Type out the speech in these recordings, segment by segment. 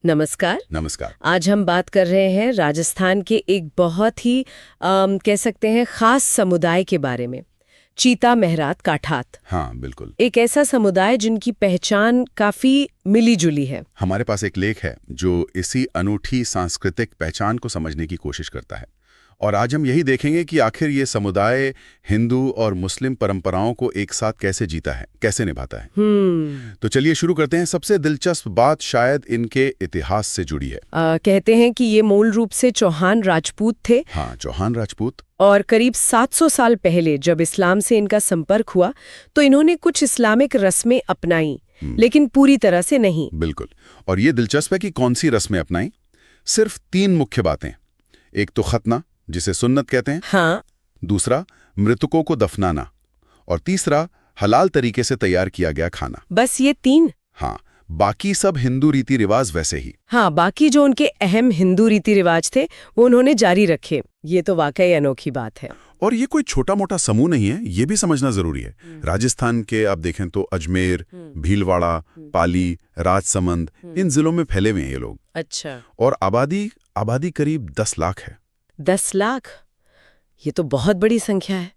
नमस्कार। नमस्कार। आज हम बात कर रहे हैं राजस्थान के एक बहुत ही कह सकते हैं खास समुदाय के बारे में, चीता मेहरात काठात। हाँ, बिल्कुल। एक ऐसा समुदाय जिनकी पहचान काफी मिली जुली है। हमारे पास एक लेख है जो इसी अनूठी सांस्कृतिक पहचान को समझने की कोशिश करता है, और आज हम यही देखेंगे कि आखिर ये समुदाय हिंदू और मुस्लिम परंपराओं को एक साथ कैसे जीता है, कैसे निभाता है। तो चलिए शुरू करते हैं। सबसे दिलचस्प बात शायद इनके इतिहास से जुड़ी है। कहते हैं कि ये मूल रूप से चौहान राजपूत थे। हाँ, चौहान राजपूत। और करीब 700 साल पहले जब इस्लाम से इनका संपर्क हुआ तो इन्होंने कुछ इस्लामिक रस्में अपनाई, लेकिन पूरी तरह से नहीं। बिल्कुल। और ये दिलचस्प है कि कौन सी रस्में अपनाई। सिर्फ 3 मुख्य बातें। एक तो खतना, जिसे सुन्नत कहते हैं। हाँ। दूसरा, मृतकों को दफनाना। और तीसरा, हलाल तरीके से तैयार किया गया खाना। बस ये 3? हाँ, बाकी सब हिंदू रीति रिवाज वैसे ही। हाँ, बाकी जो उनके अहम हिंदू रीति रिवाज थे वो उन्होंने जारी रखे। ये तो वाकई अनोखी बात है। और ये कोई छोटा मोटा समूह नहीं है, ये भी समझना जरूरी है। राजस्थान के आप देखें तो अजमेर, भीलवाड़ा, पाली, राजसमंद, इन जिलों में फैले हुए हैं ये लोग। अच्छा। और आबादी करीब 10 लाख है। 10 लाख? ये तो बहुत बड़ी संख्या है।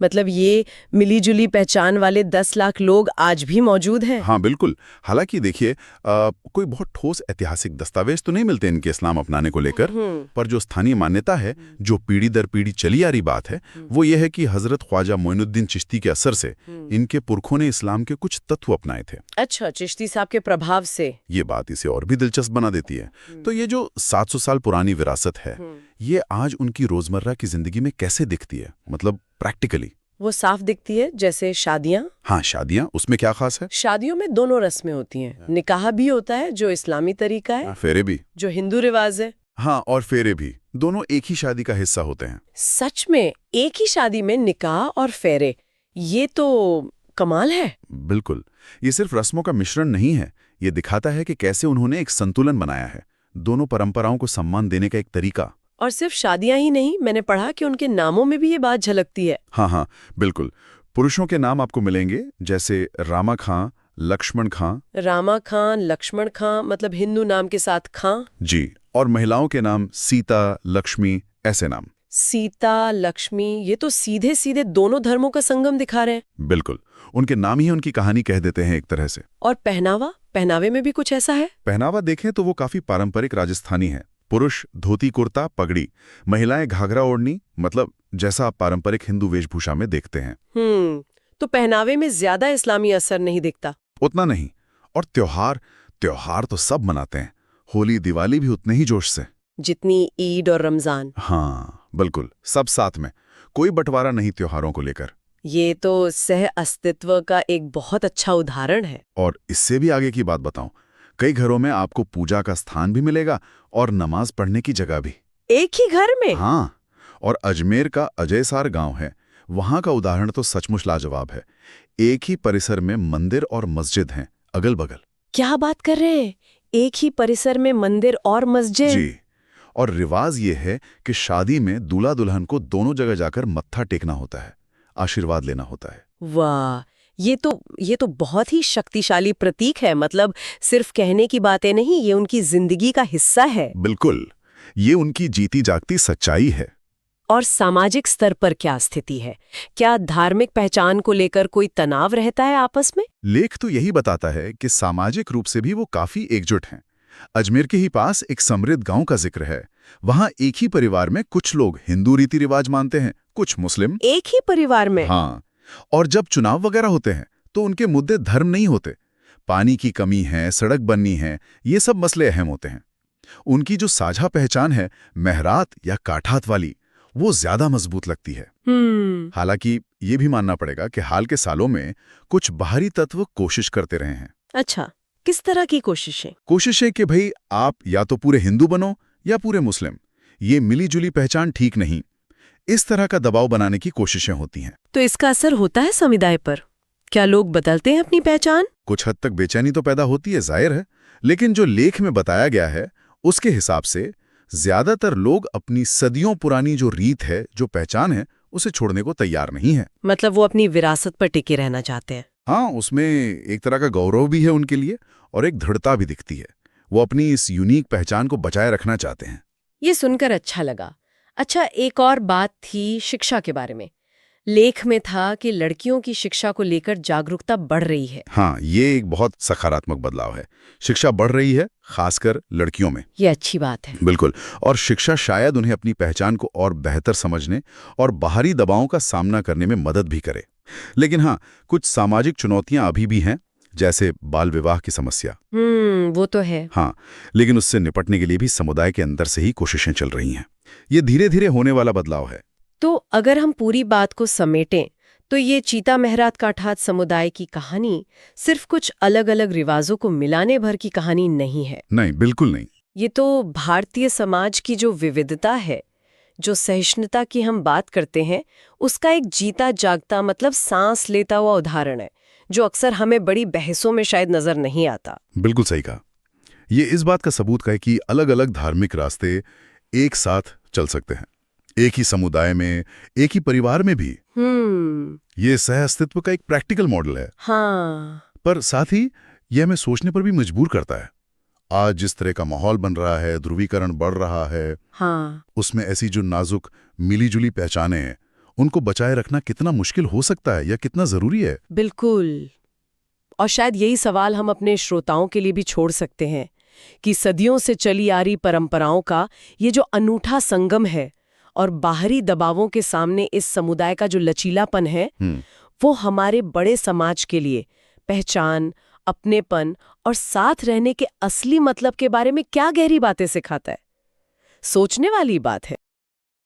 मतलब ये मिली जुली पहचान वाले 10 लाख लोग आज भी मौजूद हैं। हाँ, बिल्कुल। हालांकि देखिए, कोई बहुत ठोस ऐतिहासिक दस्तावेज तो नहीं मिलते इनके इस्लाम अपनाने को लेकर, पर जो स्थानीय मान्यता है, जो पीढ़ी दर पीढ़ी चली आ रही बात है, वो ये है कि हजरत ख्वाजा मोइनुद्दीन चिश्ती के असर से इनके पुरखों ने इस्लाम के कुछ तत्व अपनाए थे। अच्छा, चिश्ती साहब के प्रभाव से। ये बात इसे और भी दिलचस्प बना देती है। तो ये जो 700 साल पुरानी विरासत है, ये आज उनकी रोजमर्रा की जिंदगी में कैसे दिखती है, मतलब प्रैक्टिकली? वो साफ दिखती है। जैसे शादियां। हाँ, शादियां, उसमें क्या खास है? शादियों में दोनों रस्में होती हैं। निकाह भी होता है जो इस्लामी तरीका है, फेरे भी, जो हिंदू रिवाज है। हाँ, और फेरे भी, दोनों एक ही शादी का हिस्सा होते हैं। सच में? एक ही शादी में निकाह और फेरे? ये तो कमाल है। बिल्कुल। ये सिर्फ रस्मों का मिश्रण नहीं है, ये दिखाता है कि कैसे उन्होंने एक संतुलन बनाया है, दोनों परंपराओं को सम्मान देने का एक तरीका। और सिर्फ शादियां ही नहीं, मैंने पढ़ा कि उनके नामों में भी ये बात झलकती है। हाँ, बिल्कुल। पुरुषों के नाम आपको मिलेंगे, जैसे रामा खां, लक्ष्मण खां। रामा खां, लक्ष्मण खां, मतलब हिंदू नाम के साथ खां। जी। और महिलाओं के नाम सीता, लक्ष्मी, ऐसे नाम। सीता, लक्ष्मी, ये तो सीधे सीधे दोनों धर्मों का संगम दिखा रहे हैं। बिल्कुल। उनके नाम ही उनकी कहानी कह देते हैं एक तरह से। और पहनावे में भी कुछ ऐसा है? पहनावा देखें तो वो काफी पारंपरिक राजस्थानी है। पुरुष धोती कुर्ता पगड़ी, महिलाएं घाघरा ओढ़नी, मतलब जैसा आप पारंपरिक हिंदू वेशभूषा में देखते हैं। तो पहनावे में ज्यादा इस्लामी असर नहीं दिखता? उतना नहीं। और त्योहार तो सब मनाते हैं। होली दिवाली भी उतने ही जोश से, जितनी ईद और रमजान। हाँ, बिल्कुल, सब साथ में, कोई बंटवारा नहीं त्योहारों को लेकर। ये तो सह अस्तित्व का एक बहुत अच्छा उदाहरण है। और इससे भी आगे की बात बताऊं, कई घरों में आपको पूजा का स्थान भी मिलेगा और नमाज पढ़ने की जगह भी। एक ही घर में? हाँ। और अजमेर का अजयसार गांव है, वहां का उदाहरण तो सचमुच लाजवाब है। एक ही परिसर में मंदिर और मस्जिद हैं, अगल बगल। क्या बात कर रहे हैं? एक ही परिसर में मंदिर और मस्जिद? जी। और रिवाज ये है कि शादी में दूल्हा दुल्हन को दोनों जगह जाकर मत्था टेकना होता है, आशीर्वाद लेना होता है। वाह, ये तो बहुत ही शक्तिशाली प्रतीक है। मतलब सिर्फ कहने की बातें नहीं, ये उनकी जिंदगी का हिस्सा है। बिल्कुल, ये उनकी जीती जागती सच्चाई है। और सामाजिक स्तर पर क्या स्थिति है? क्या धार्मिक पहचान को लेकर कोई तनाव रहता है आपस में? लेख तो यही बताता है कि सामाजिक रूप से भी वो काफी एकजुट हैं। अजमेर के ही पास एक समृद्ध गांव का जिक्र है। वहां एक ही परिवार में कुछ लोग हिंदू रीति रिवाज मानते हैं, कुछ मुस्लिम। एक ही परिवार में? हाँ। और जब चुनाव वगैरह होते हैं तो उनके मुद्दे धर्म नहीं होते, पानी की कमी है, सड़क बननी है, ये सब मसले अहम होते हैं। उनकी जो साझा पहचान है, मेहरात या काठात वाली, वो ज्यादा मजबूत लगती है। हालांकि ये भी मानना पड़ेगा कि हाल के सालों में कुछ बाहरी तत्व कोशिश करते रहे हैं। अच्छा, किस तरह की कोशिशें? कोशिशें कि भाई आप या तो पूरे हिंदू बनो या पूरे मुस्लिम, ये मिली जुली पहचान ठीक नहीं, इस तरह का दबाव बनाने की कोशिशें होती हैं। तो इसका असर होता है समुदाय पर? क्या लोग बदलते हैं अपनी पहचान? कुछ हद तक बेचैनी तो पैदा होती है, जाहिर है, लेकिन जो लेख में बताया गया है उसके हिसाब से ज्यादातर लोग अपनी सदियों पुरानी जो रीत है, जो पहचान है, उसे छोड़ने को तैयार नहीं है। मतलब वो अपनी विरासत पर टिके रहना चाहते हैं। हाँ, उसमें एक तरह का गौरव भी है उनके लिए और एक दृढ़ता भी दिखती है। वो अपनी इस यूनिक पहचान को बचाए रखना चाहते हैं। ये सुनकर अच्छा लगा। अच्छा, एक और बात थी शिक्षा के बारे में। लेख में था कि लड़कियों की शिक्षा को लेकर जागरूकता बढ़ रही है। हाँ, ये एक बहुत सकारात्मक बदलाव है। शिक्षा बढ़ रही है, खासकर लड़कियों में। ये अच्छी बात है। बिल्कुल। और शिक्षा शायद उन्हें अपनी पहचान को और बेहतर समझने और बाहरी दबावों का सामना करने में मदद भी करे। लेकिन हाँ, कुछ सामाजिक चुनौतियां अभी भी हैं, जैसे बाल विवाह की समस्या। वो तो है। हाँ, लेकिन उससे निपटने के लिए भी समुदाय के अंदर से ही कोशिशें चल रही हैं। ये धीरे धीरे होने वाला बदलाव है। तो अगर हम पूरी बात को समेटें तो ये चीता मेहरात काठात समुदाय की कहानी सिर्फ कुछ अलग अलग रिवाजों को मिलाने भर की कहानी नहीं है। नहीं, बिल्कुल नहीं। ये तो भारतीय समाज की जो विविधता है, जो सहिष्णुता की हम बात करते हैं, उसका एक जीता जागता मतलब सांस लेता हुआ उदाहरण है, जो अक्सर हमें बड़ी बहसों में शायद नजर नहीं आता। बिल्कुल सही कहा। ये इस बात का सबूत है कि अलग अलग धार्मिक रास्ते एक साथ चल सकते हैं, एक ही समुदाय में, एक ही परिवार में भी। ये सह अस्तित्व का एक प्रैक्टिकल मॉडल है। हाँ। पर साथ ही यह हमें सोचने पर भी मजबूर करता है। आज जिस तरह का माहौल बन रहा है, ध्रुवीकरण बढ़ रहा है, हाँ। उसमें ऐसी जो नाजुक मिलीजुली पहचानें हैं, उनको बचाए रखना कितना मुश्किल हो सकता है या कितना जरूरी है। बिल्कुल। और शायद यही सवाल हम अपने श्रोताओं के लिए भी छोड़ सकते हैं कि सदियों से चली आ रही परंपराओं का ये जो अनूठा संगम है और बाहरी दबावों के सामने इस समुदाय का जो लचीलापन है, वो हमारे बड़े समाज के लिए पहचान, अपनेपन और साथ रहने के असली मतलब के बारे में क्या गहरी बातें सिखाता है। सोचने वाली बात है।